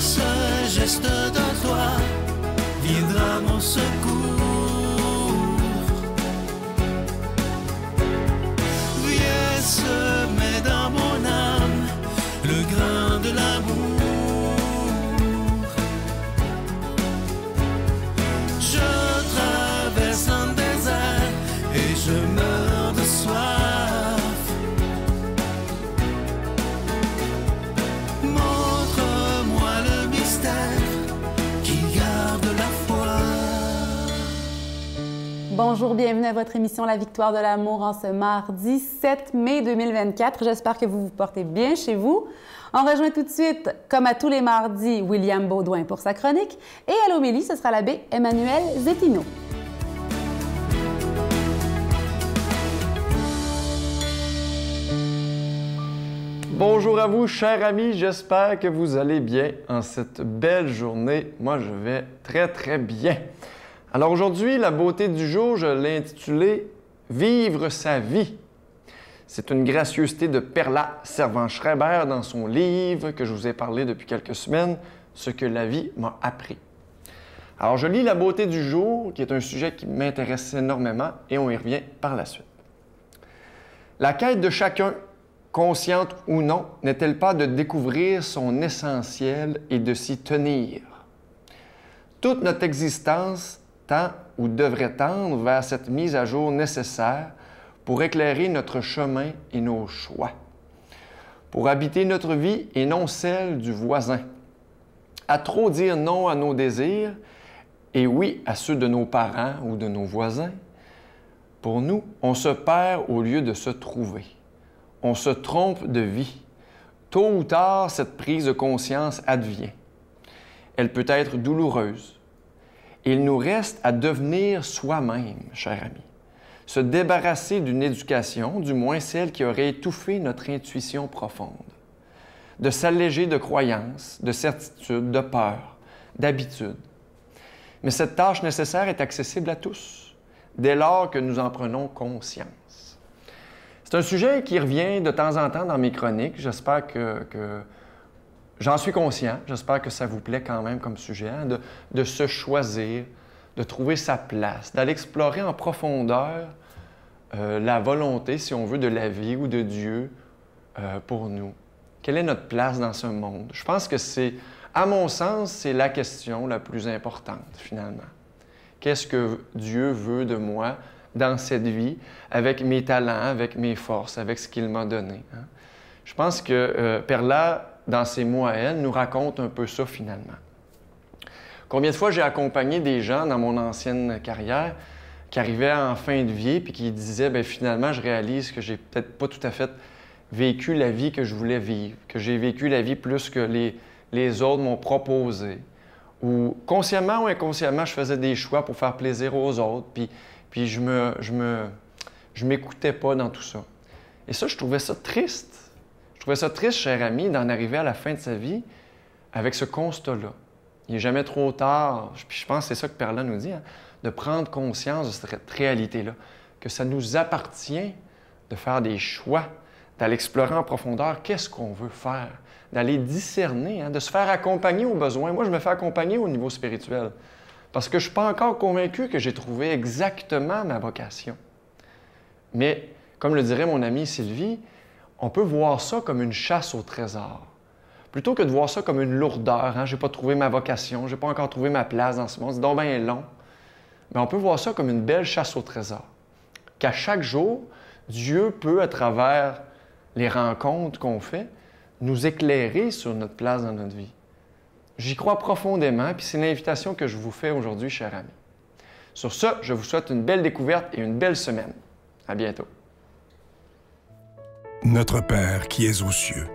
ce geste de toi viendra mon secours. Viens semer dans mon âme le grain de l'amour. Je traverse un désert et je meurs de soif. Montre-moi le mystère qui garde la foi. Bonjour, bienvenue à votre émission La Victoire de l'amour en ce mardi 7 mai 2024. J'espère que vous vous portez bien chez vous. On rejoint tout de suite, comme à tous les mardis, William Baudouin pour sa chronique. Et à l'homélie, ce sera l'abbé Emmanuel Zétino. Bonjour à vous, chers amis. J'espère que vous allez bien en cette belle journée. Moi, je vais très bien. Alors aujourd'hui, la beauté du jour, je l'ai intitulée « Vivre sa vie ». C'est une gracieuseté de Perla Servan-Schreiber dans son livre que je vous ai parlé depuis quelques semaines, « Ce que la vie m'a appris ». Alors je lis la beauté du jour, qui est un sujet qui m'intéresse énormément, et on y revient par la suite. La quête de chacun, consciente ou non, n'est-elle pas de découvrir son essentiel et de s'y tenir? Toute notre existence tend ou devrait tendre vers cette mise à jour nécessaire pour éclairer notre chemin et nos choix, pour habiter notre vie et non celle du voisin, à trop dire non à nos désirs et oui à ceux de nos parents ou de nos voisins. Pour nous, on se perd au lieu de se trouver. On se trompe de vie. Tôt ou tard, cette prise de conscience advient. Elle peut être douloureuse. Il nous reste à devenir soi-même, chers amis. Se débarrasser d'une éducation, du moins celle qui aurait étouffé notre intuition profonde. De s'alléger de croyances, de certitudes, de peurs, d'habitudes. Mais cette tâche nécessaire est accessible à tous, dès lors que nous en prenons conscience. C'est un sujet qui revient de temps en temps dans mes chroniques. J'espère que j'en suis conscient. J'espère que ça vous plaît quand même comme sujet, hein, de se choisir, de trouver sa place, d'aller explorer en profondeur la volonté, si on veut, de la vie ou de Dieu pour nous. Quelle est notre place dans ce monde? Je pense que c'est, à mon sens, c'est la question la plus importante, finalement. Qu'est-ce que Dieu veut de moi dans cette vie, avec mes talents, avec mes forces, avec ce qu'il m'a donné? Hein? Je pense que Perla, dans ses mots à elle, nous raconte un peu ça, finalement. Combien de fois j'ai accompagné des gens dans mon ancienne carrière qui arrivaient en fin de vie et qui disaient, bien, finalement, je réalise que j'ai peut-être pas tout à fait vécu la vie que je voulais vivre, que j'ai vécu la vie plus que les autres m'ont proposé. Ou consciemment ou inconsciemment, je faisais des choix pour faire plaisir aux autres, puis je m'écoutais pas dans tout ça. Et ça, je trouvais ça triste. Je trouvais ça triste, cher ami, d'en arriver à la fin de sa vie avec ce constat-là. Il n'est jamais trop tard, puis je pense que c'est ça que Perla nous dit, hein, de prendre conscience de cette réalité-là, que ça nous appartient de faire des choix, d'aller explorer en profondeur qu'est-ce qu'on veut faire, d'aller discerner, hein, de se faire accompagner aux besoins. Moi, je me fais accompagner au niveau spirituel parce que je ne suis pas encore convaincu que j'ai trouvé exactement ma vocation. Mais, comme le dirait mon amie Sylvie, on peut voir ça comme une chasse au trésor. Plutôt que de voir ça comme une lourdeur, hein, je n'ai pas trouvé ma vocation, je n'ai pas encore trouvé ma place dans ce monde, c'est donc bien long. Mais on peut voir ça comme une belle chasse au trésor. Qu'à chaque jour, Dieu peut, à travers les rencontres qu'on fait, nous éclairer sur notre place dans notre vie. J'y crois profondément, puis c'est l'invitation que je vous fais aujourd'hui, chers amis. Sur ce, je vous souhaite une belle découverte et une belle semaine. À bientôt. Notre Père qui es aux cieux,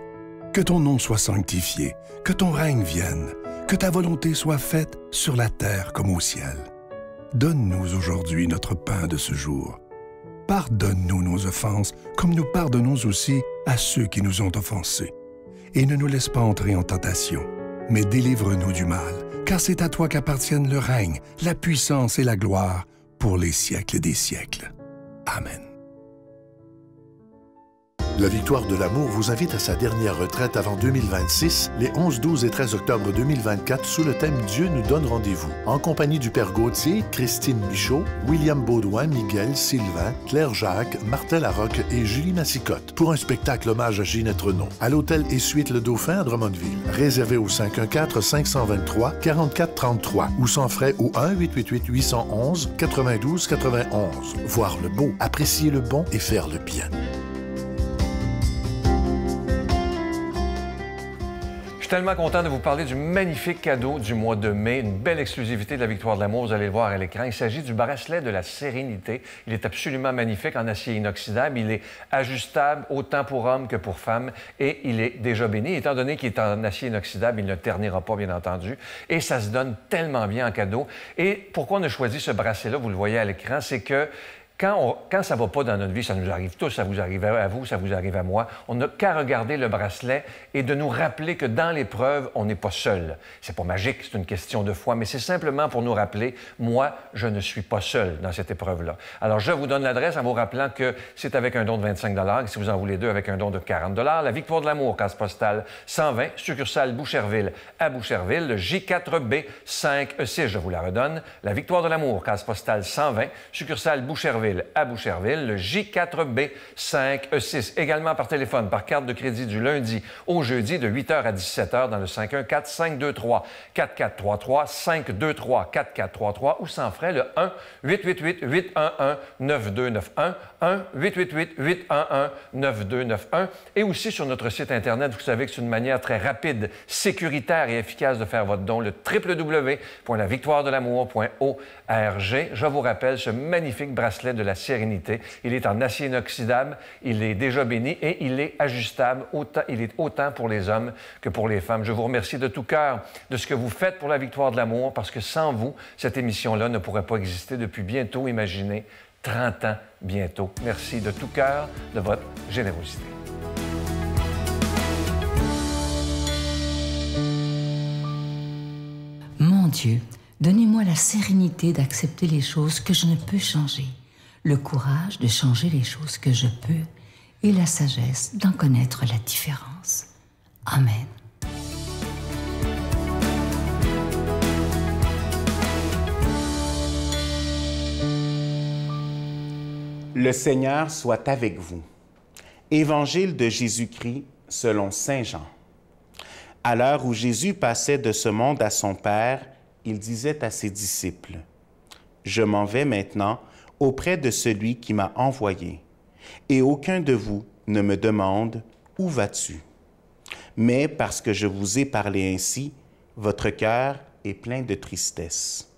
que ton nom soit sanctifié, que ton règne vienne, que ta volonté soit faite sur la terre comme au ciel. Donne-nous aujourd'hui notre pain de ce jour. Pardonne-nous nos offenses, comme nous pardonnons aussi à ceux qui nous ont offensés. Et ne nous laisse pas entrer en tentation, mais délivre-nous du mal, car c'est à toi qu'appartiennent le règne, la puissance et la gloire pour les siècles des siècles. Amen. La Victoire de l'amour vous invite à sa dernière retraite avant 2026, les 11, 12 et 13 octobre 2024, sous le thème « Dieu nous donne rendez-vous », en compagnie du Père Gauthier, Christine Michaud, William Baudouin, Miguel, Sylvain, Claire Jacques, Martin Larocque et Julie Massicotte, pour un spectacle hommage à Ginette Renaud, à l'hôtel et suite Le Dauphin à Drummondville. Réservé au 514-523-4433 ou sans frais au 1-888-811-92-91. Voir le beau, apprécier le bon et faire le bien. Je suis tellement content de vous parler du magnifique cadeau du mois de mai, une belle exclusivité de la Victoire de l'amour, vous allez le voir à l'écran. Il s'agit du bracelet de la sérénité. Il est absolument magnifique en acier inoxydable. Il est ajustable autant pour hommes que pour femmes et il est déjà béni. Étant donné qu'il est en acier inoxydable, il ne ternira pas, bien entendu. Et ça se donne tellement bien en cadeau. Et pourquoi on a choisi ce bracelet-là, vous le voyez à l'écran, c'est que quand ça ne va pas dans notre vie, ça nous arrive tous, ça vous arrive à vous, ça vous arrive à moi, on n'a qu'à regarder le bracelet et de nous rappeler que dans l'épreuve, on n'est pas seul. C'est pas magique, c'est une question de foi, mais c'est simplement pour nous rappeler, moi, je ne suis pas seul dans cette épreuve-là. Alors, je vous donne l'adresse en vous rappelant que c'est avec un don de 25 $, et si vous en voulez deux, avec un don de 40 $. La Victoire de l'amour, case postale 120, succursale Boucherville à Boucherville, le J4B 5E6, je vous la redonne. La Victoire de l'amour, case postale 120, succursale Boucherville à Boucherville, le J4B 5E6. Également par téléphone, par carte de crédit du lundi au jeudi de 8h à 17h dans le 514-523-4433, 523-4433 ou sans frais le 1-888-811-9291, 1-888-811-9291 et aussi sur notre site Internet, vous savez que c'est une manière très rapide, sécuritaire et efficace de faire votre don, le www.lavictoiredelamour.org. Je vous rappelle ce magnifique bracelet de la sérénité. Il est en acier inoxydable, il est déjà béni et il est ajustable. Il est autant pour les hommes que pour les femmes. Je vous remercie de tout cœur de ce que vous faites pour la Victoire de l'amour parce que sans vous, cette émission-là ne pourrait pas exister depuis bientôt, imaginez, 30 ans bientôt. Merci de tout cœur de votre générosité. Mon Dieu, donnez-moi la sérénité d'accepter les choses que je ne peux changer, le courage de changer les choses que je peux et la sagesse d'en connaître la différence. Amen. Le Seigneur soit avec vous. Évangile de Jésus-Christ selon Saint Jean. À l'heure où Jésus passait de ce monde à son Père, il disait à ses disciples, « Je m'en vais maintenant auprès de celui qui m'a envoyé, et aucun de vous ne me demande « Où vas-tu » Mais parce que je vous ai parlé ainsi, votre cœur est plein de tristesse.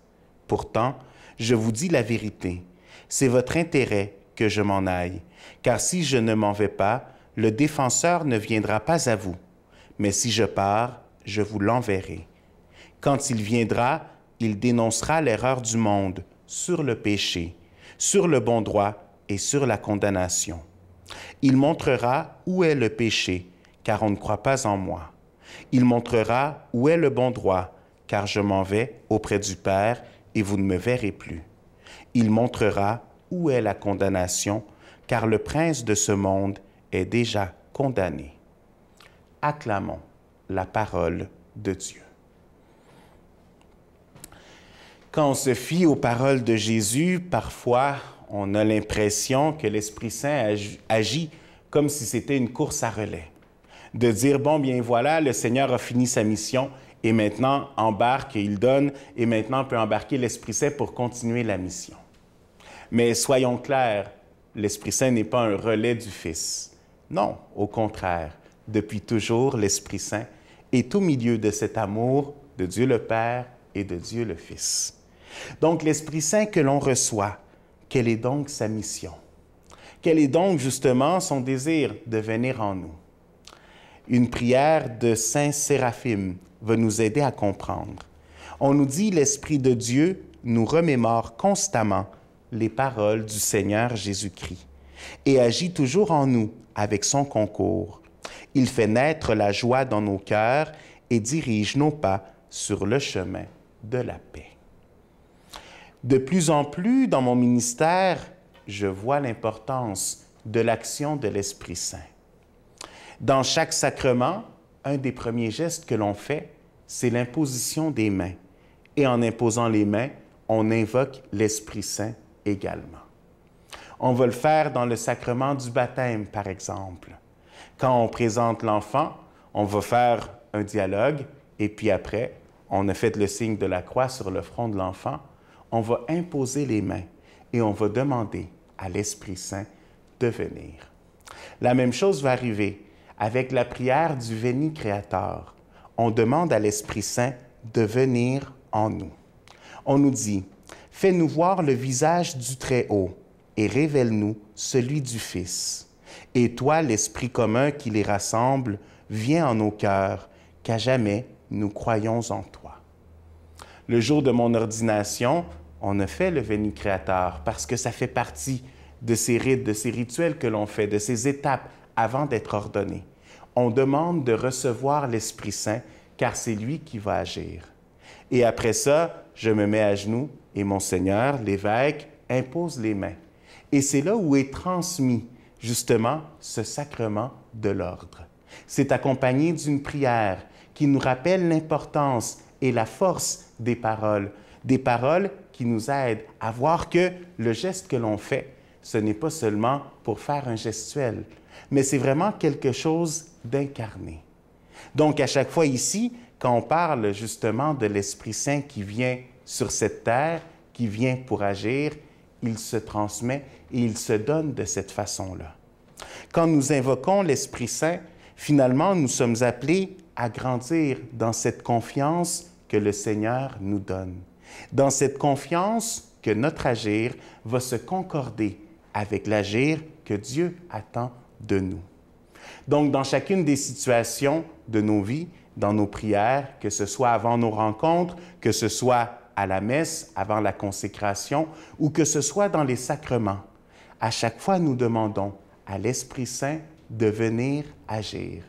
Pourtant, je vous dis la vérité, c'est votre intérêt que je m'en aille, car si je ne m'en vais pas, le défenseur ne viendra pas à vous, mais si je pars, je vous l'enverrai. Quand il viendra, il dénoncera l'erreur du monde sur le péché, sur le bon droit et sur la condamnation. Il montrera où est le péché, car on ne croit pas en moi. Il montrera où est le bon droit, car je m'en vais auprès du Père et vous ne me verrez plus. Il montrera où est la condamnation, car le prince de ce monde est déjà condamné. Acclamons la parole de Dieu. Quand on se fie aux paroles de Jésus, parfois, on a l'impression que l'Esprit Saint agit comme si c'était une course à relais. De dire, bon, bien voilà, le Seigneur a fini sa mission et maintenant embarque et il donne, et maintenant on peut embarquer l'Esprit Saint pour continuer la mission. Mais soyons clairs, l'Esprit Saint n'est pas un relais du Fils. Non, au contraire, depuis toujours, l'Esprit Saint est au milieu de cet amour de Dieu le Père et de Dieu le Fils. Donc, l'Esprit Saint que l'on reçoit, quelle est donc sa mission? Quel est donc justement son désir de venir en nous? Une prière de Saint Séraphime va nous aider à comprendre. On nous dit, l'Esprit de Dieu nous remémore constamment les paroles du Seigneur Jésus-Christ et agit toujours en nous avec son concours. Il fait naître la joie dans nos cœurs et dirige nos pas sur le chemin de la paix. De plus en plus, dans mon ministère, je vois l'importance de l'action de l'Esprit Saint. Dans chaque sacrement, un des premiers gestes que l'on fait, c'est l'imposition des mains. Et en imposant les mains, on invoque l'Esprit Saint également. On va le faire dans le sacrement du baptême, par exemple. Quand on présente l'enfant, on va faire un dialogue et puis après, on a fait le signe de la croix sur le front de l'enfant. On va imposer les mains et on va demander à l'Esprit Saint de venir. La même chose va arriver avec la prière du Veni Creator. On demande à l'Esprit Saint de venir en nous. On nous dit « Fais-nous voir le visage du Très-Haut et révèle-nous celui du Fils. Et toi, l'Esprit commun qui les rassemble, viens en nos cœurs, qu'à jamais nous croyons en toi. » Le jour de mon ordination, on a fait le Veni Creator parce que ça fait partie de ces rites, de ces rituels que l'on fait, de ces étapes avant d'être ordonné. On demande de recevoir l'Esprit Saint car c'est lui qui va agir. Et après ça, je me mets à genoux et Monseigneur, l'évêque, impose les mains. Et c'est là où est transmis justement ce sacrement de l'ordre. C'est accompagné d'une prière qui nous rappelle l'importance et la force des paroles qui nous aident à voir que le geste que l'on fait, ce n'est pas seulement pour faire un gestuel, mais c'est vraiment quelque chose d'incarné. Donc, à chaque fois ici, quand on parle justement de l'Esprit Saint qui vient sur cette terre, qui vient pour agir, il se transmet et il se donne de cette façon-là. Quand nous invoquons l'Esprit Saint, finalement, nous sommes appelés à grandir dans cette confiance que le Seigneur nous donne, dans cette confiance que notre agir va se concorder avec l'agir que Dieu attend de nous. Donc, dans chacune des situations de nos vies, dans nos prières, que ce soit avant nos rencontres, que ce soit à la messe, avant la consécration, ou que ce soit dans les sacrements, à chaque fois, nous demandons à l'Esprit Saint de venir agir.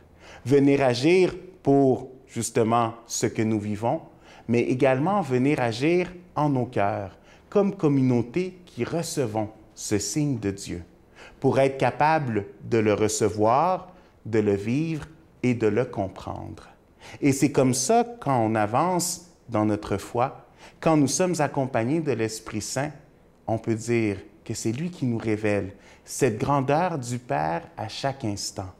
Venir agir pour, justement, ce que nous vivons, mais également venir agir en nos cœurs, comme communauté qui recevons ce signe de Dieu, pour être capable de le recevoir, de le vivre et de le comprendre. Et c'est comme ça, quand on avance dans notre foi, quand nous sommes accompagnés de l'Esprit Saint, on peut dire que c'est lui qui nous révèle cette grandeur du Père à chaque instant.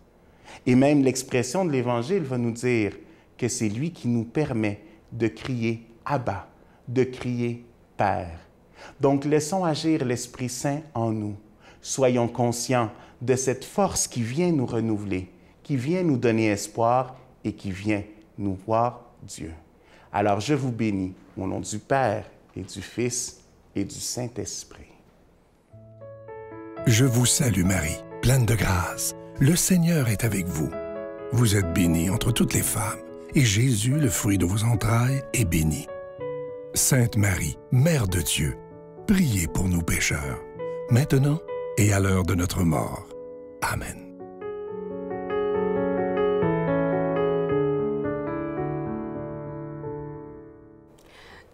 Et même l'expression de l'Évangile va nous dire que c'est lui qui nous permet de crier « Abba », de crier « Père ». Donc, laissons agir l'Esprit Saint en nous. Soyons conscients de cette force qui vient nous renouveler, qui vient nous donner espoir et qui vient nous voir Dieu. Alors, je vous bénis au nom du Père et du Fils et du Saint-Esprit. Je vous salue Marie, pleine de grâce. Le Seigneur est avec vous. Vous êtes bénie entre toutes les femmes, et Jésus, le fruit de vos entrailles, est béni. Sainte Marie, Mère de Dieu, priez pour nous pécheurs, maintenant et à l'heure de notre mort. Amen.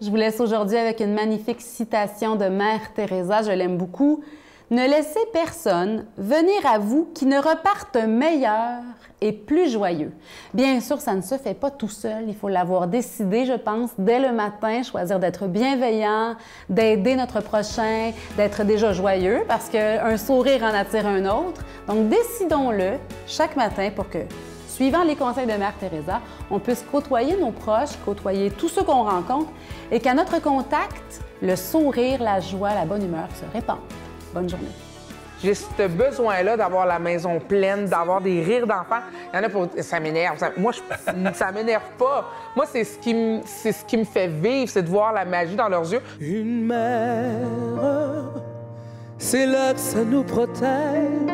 Je vous laisse aujourd'hui avec une magnifique citation de Mère Teresa, je l'aime beaucoup. « Ne laissez personne venir à vous qui ne reparte meilleur et plus joyeux. » Bien sûr, ça ne se fait pas tout seul. Il faut l'avoir décidé, je pense, dès le matin, choisir d'être bienveillant, d'aider notre prochain, d'être déjà joyeux, parce qu'un sourire en attire un autre. Donc, décidons-le chaque matin pour que, suivant les conseils de Mère Teresa, on puisse côtoyer nos proches, côtoyer tous ceux qu'on rencontre et qu'à notre contact, le sourire, la joie, la bonne humeur se répandent. Bonne journée. J'ai ce besoin-là d'avoir la maison pleine, d'avoir des rires d'enfants. Il y en a pour... Ça m'énerve. Moi, ça m'énerve pas. Moi, c'est ce qui me fait vivre, c'est de voir la magie dans leurs yeux. Une mère, c'est là que ça nous protège,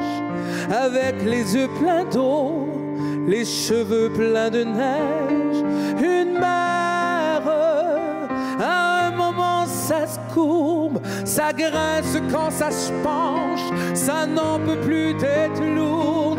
avec les yeux pleins d'eau, les cheveux pleins de neige. Une mère, à un moment ça se courbe, ça grince quand ça se penche, ça n'en peut plus d'être lourd.